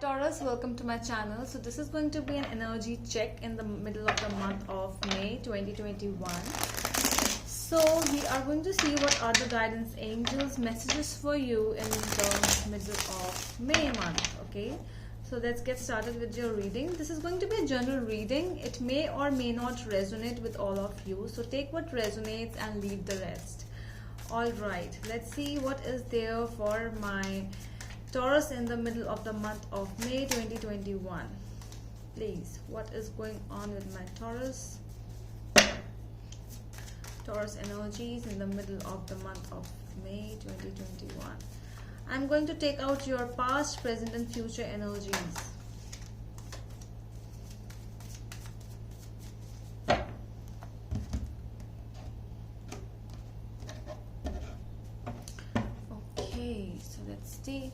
Taurus, welcome to my channel. So this is going to be an energy check in the middle of the month of May 2021. So we are going to see what are the guidance angels messages for you in the middle of May month. Okay, so let's get started with your reading. This is going to be a general reading. It may or may not resonate with all of you, so take what resonates and leave the rest. All right, let's see what is there for my Taurus in the middle of the month of May 2021. Please, what is going on with my Taurus? Taurus energies in the middle of the month of May 2021. I'm going to take out your past, present and future energies. Okay, so let's see.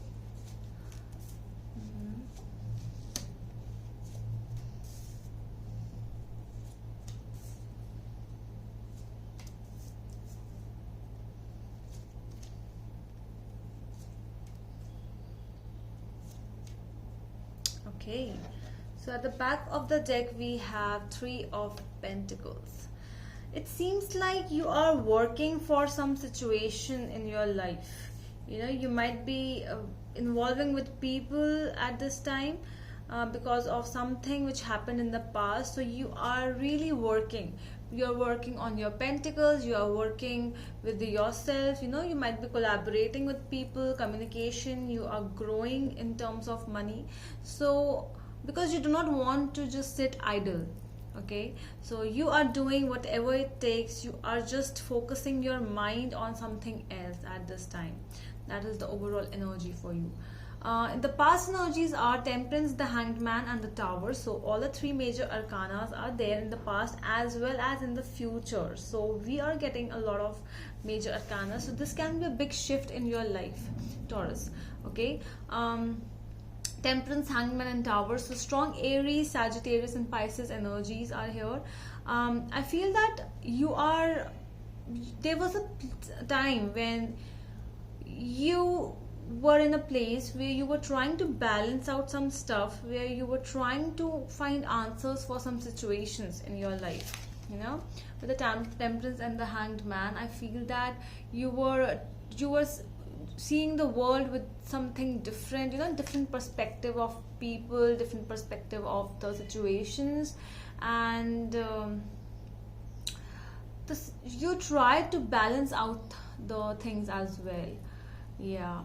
Okay, so at the back of the deck we have Three of Pentacles. It seems like you are working for some situation in your life. You know, you might be involving with people at this time because of something which happened in the past. So you are really working. You're working on your pentacles, you are working with yourself. You know, you might be collaborating with people, communication, you are growing in terms of money. So because you do not want to just sit idle. Okay, so you are doing whatever it takes. You are just focusing your mind on something else at this time. That is the overall energy for you. In the past energies are Temperance, the Hanged Man and the Tower. So all the three major arcanas are there in the past as well as in the future. So we are getting a lot of major arcana. So this can be a big shift in your life, Taurus. Okay, Temperance, Hangman and Tower. So strong Aries, Sagittarius and Pisces energies are here. I feel that there was a time when you were in a place where you were trying to balance out some stuff, where you were trying to find answers for some situations in your life. You know, with the Temperance and the Hanged Man, I feel that you were seeing the world with something different. You know, different perspective of people, different perspective of the situations, and you tried to balance out the things as well. Yeah,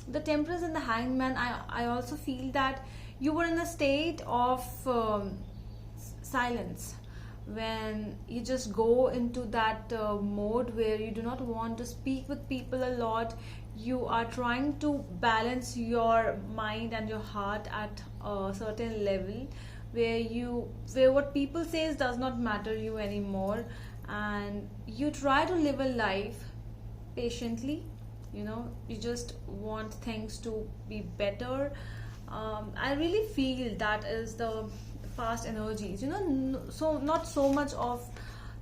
the Temperance and the Hanged Man, I also feel that you were in a state of silence, when you just go into that mode where you do not want to speak with people a lot. You are trying to balance your mind and your heart at a certain level where what people says does not matter you anymore, and you try to live a life patiently. You know, you just want things to be better. I really feel that is the past energies. You know, so not so much of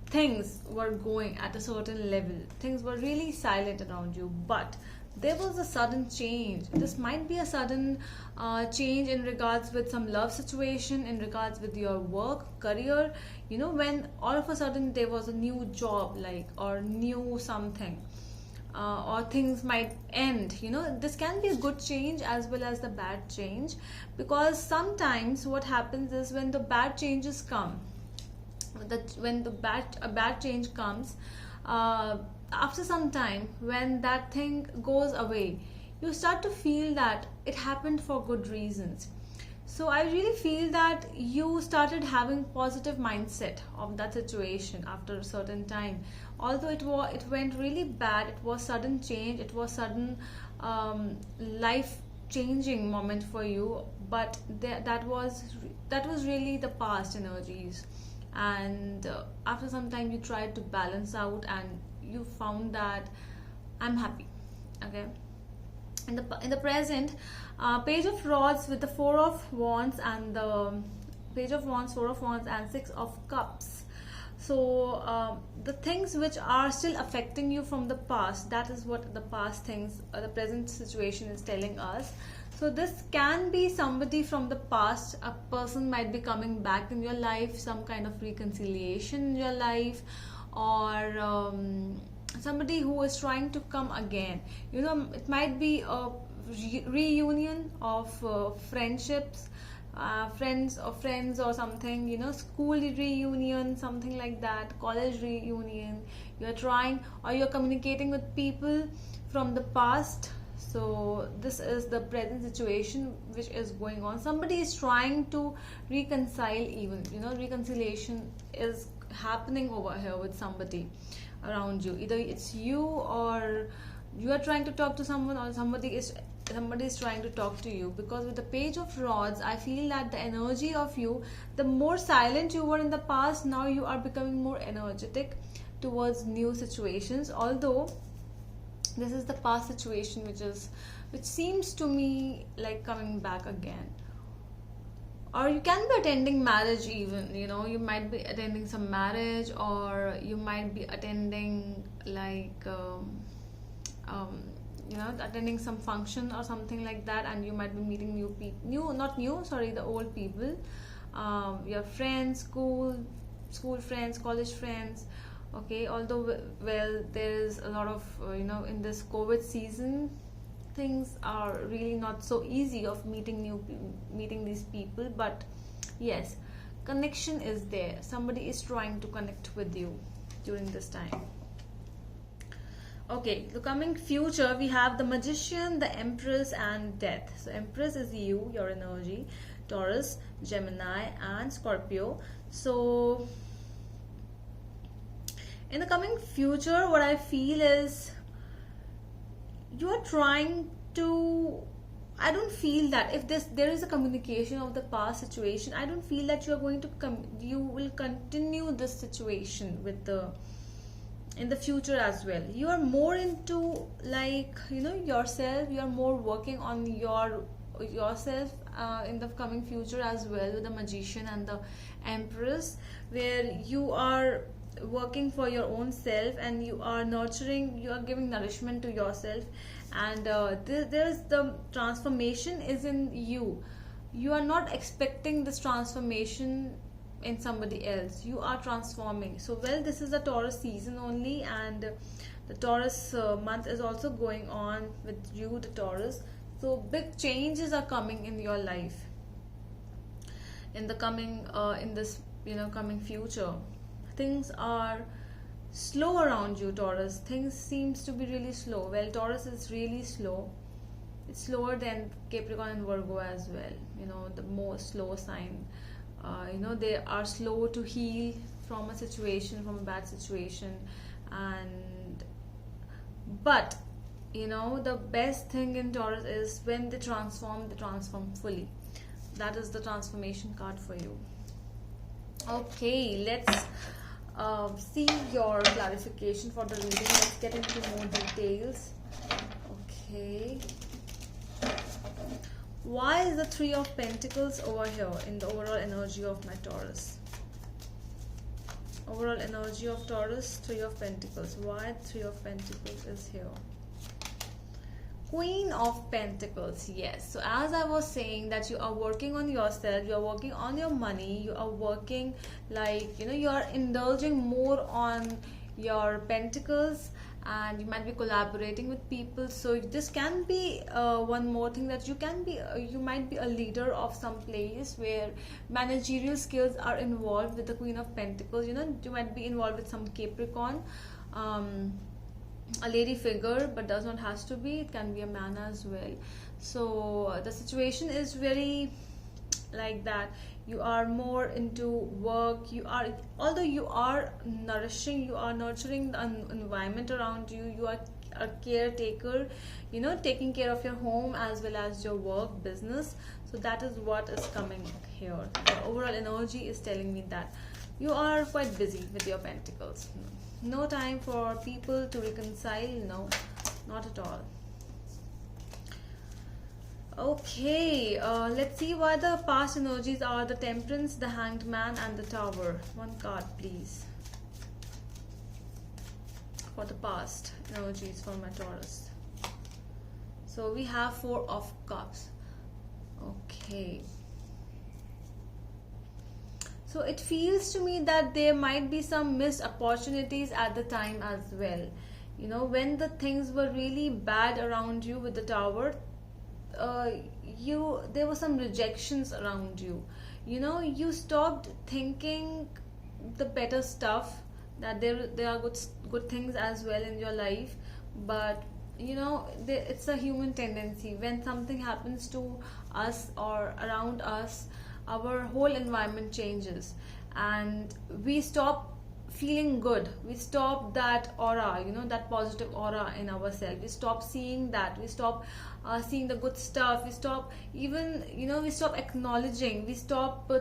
things were going at a certain level. Things were really silent around you, but there was a sudden change. This might be a sudden change in regards with some love situation, in regards with your work, career. You know, when all of a sudden there was a new job, like, or new something. Or things might end. You know, this can be a good change as well as the bad change, because sometimes what happens is when the bad changes come, when a bad change comes, after some time, when that thing goes away, you start to feel that it happened for good reasons. So I really feel that you started having positive mindset of that situation after a certain time. Although it went really bad, it was sudden change, it was sudden life changing moment for you, but that was really the past energies. And after some time you tried to balance out and you found that I'm happy. Okay, in the present, Page of Rods with the Four of Wands and the Page of Wands, Four of Wands and Six of Cups. So the things which are still affecting you from the past, that is what the past things, the present situation is telling us. So this can be somebody from the past. A person might be coming back in your life, some kind of reconciliation in your life, or somebody who is trying to come again. You know, it might be a reunion of friendships, friends or something, you know, school reunion, something like that, college reunion. You're trying, or you're communicating with people from the past. So this is the present situation which is going on. Somebody is trying to reconcile, even, you know, reconciliation is happening over here with somebody around you. Either it's you, or you are trying to talk to someone, or somebody is trying to talk to you. Because with the Page of Rods, I feel that the energy of you, the more silent you were in the past, now you are becoming more energetic towards new situations. Although this is the past situation which seems to me like coming back again. Or you can be attending marriage, even, you know, you might be attending some marriage, or you might be attending like you know, attending some function or something like that, and you might be meeting new people, the old people, your friends, school friends, college friends. Okay, although, well, there is a lot of you know, in this COVID season, things are really not so easy of meeting these people. But yes, connection is there. Somebody is trying to connect with you during this time. Okay, the coming future, we have the Magician, the Empress, and Death. So Empress is you, your energy, Taurus, Gemini, and Scorpio. So in the coming future, what I feel is you are trying to, I don't feel that if there is a communication of the past situation, I don't feel that you are going to you will continue this situation with the in the future as well. You are more into, like, you know, yourself. You are more working on yourself in the coming future as well, with the Magician and the Empress, where you are working for your own self, and you are nurturing, you are giving nourishment to yourself. And there's the transformation is in you. You are not expecting this transformation in somebody else. You are transforming. So, well, this is the Taurus season only, and the Taurus month is also going on with you, the Taurus. So big changes are coming in your life in the coming in this, you know, coming future. Things are slow around you, Taurus. Things seems to be really slow. Well, Taurus is really slow. It's slower than Capricorn and Virgo as well. You know, the most slow sign. You know, they are slow to heal from a situation, from a bad situation. But you know, the best thing in Taurus is when they transform fully. That is the transformation card for you. Okay, let's see your clarification for the reading. Let's get into more details. Okay. Why is the Three of Pentacles over here in the overall energy of my Taurus? Overall energy of Taurus, Three of Pentacles. Why Three of Pentacles is here? Queen of Pentacles. Yes, so as I was saying, that you are working on yourself, you are working on your money, you are working, like, you know, you are indulging more on your pentacles, and you might be collaborating with people. So this can be one more thing, that you can be you might be a leader of some place where managerial skills are involved with the Queen of Pentacles. You know, you might be involved with some Capricorn, a lady figure, but does not has to be, it can be a man as well. So the situation is very like that. You are more into work. You are, although you are nourishing, you are nurturing the environment around you. You are a caretaker, you know, taking care of your home as well as your work business. So that is what is coming here. The overall energy is telling me that you are quite busy with your pentacles. No time for people to reconcile. No, not at all. Okay, let's see why the past energies are the Temperance, the Hanged Man, and the Tower. One card, please, for the past energies for my Taurus. So we have Four of Cups. Okay. So it feels to me that there might be some missed opportunities at the time as well. You know, when the things were really bad around you with the tower, uh, there were some rejections around you. You know, you stopped thinking the better stuff, that there are good things as well in your life. But you know, it's a human tendency. When something happens to us or around us, our whole environment changes, and we stop feeling good. We stop that aura, you know, that positive aura in ourselves. We stop seeing that. We stop seeing the good stuff. We stop even, you know, we stop acknowledging. We stop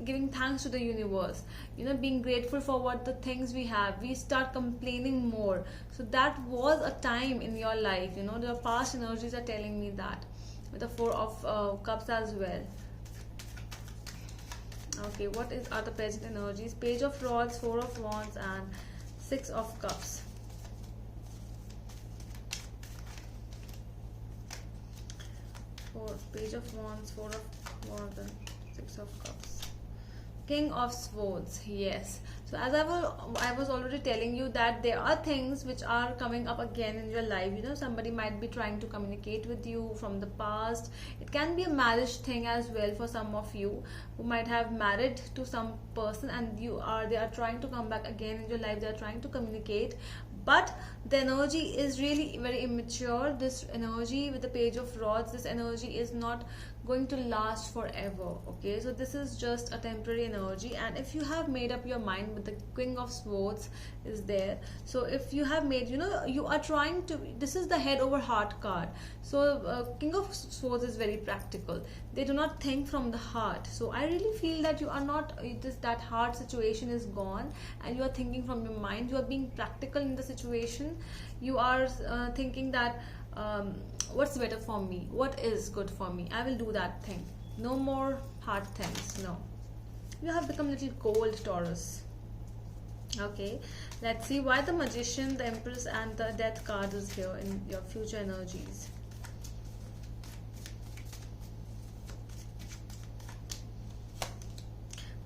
giving thanks to the universe, you know, being grateful for what the things we have. We start complaining more. So that was a time in your life, you know, the past energies are telling me that, with the Four of Cups as well. Okay, what are the present energies? Page of Rods, Four of Wands, and Six of Cups. Page of Wands, Four of Wands, and Six of Cups. King of Swords, yes. So as I was already telling you that there are things which are coming up again in your life. You know, somebody might be trying to communicate with you from the past. It can be a marriage thing as well for some of you who might have married to some person, and they are trying to come back again in your life. They are trying to communicate, but the energy is really very immature. This energy with the Page of Rods, this energy is not going to last forever. Okay, so this is just a temporary energy. And if you have made up your mind, with the King of Swords is there, so if you have made, you know, you are trying to, this is the head over heart card. So King of Swords is very practical. They do not think from the heart. So I really feel that you are not, that heart situation is gone, and you are thinking from your mind. You are being practical in the situation. You are thinking that what's better for me, what is good for me, I will do that thing. No more hard things. No, you have become a little cold, Taurus. Okay, let's see why the Magician, the Empress, and the Death card is here in your future energies.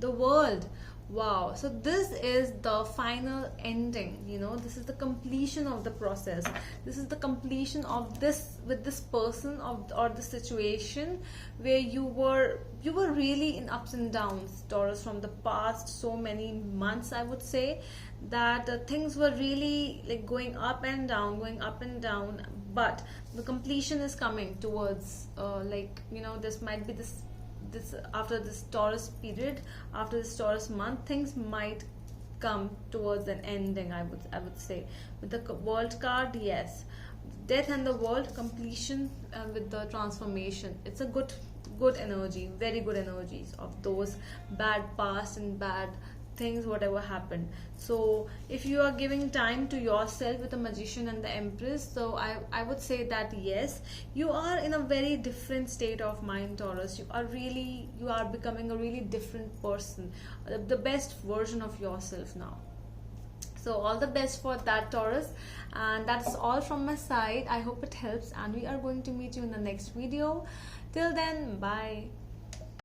The World. Wow, so this is the final ending, you know, this is the completion of the process. This is the completion of this, with this person, or the situation where you were really in ups and downs, Taurus, from the past so many months. I would say that things were really like going up and down, but the completion is coming towards, like, you know, this might be this after this Taurus period, after this Taurus month, things might come towards an ending. I would say, with the World card, yes, Death and the World, completion, with the transformation. It's a good energy, very good energies of those bad past and bad things, whatever happened. So if you are giving time to yourself with the Magician and the Empress, so I would say that yes, you are in a very different state of mind, Taurus. You are becoming a really different person, the best version of yourself now. So all the best for that, Taurus, and that's all from my side. I hope it helps, and we are going to meet you in the next video. Till then, bye.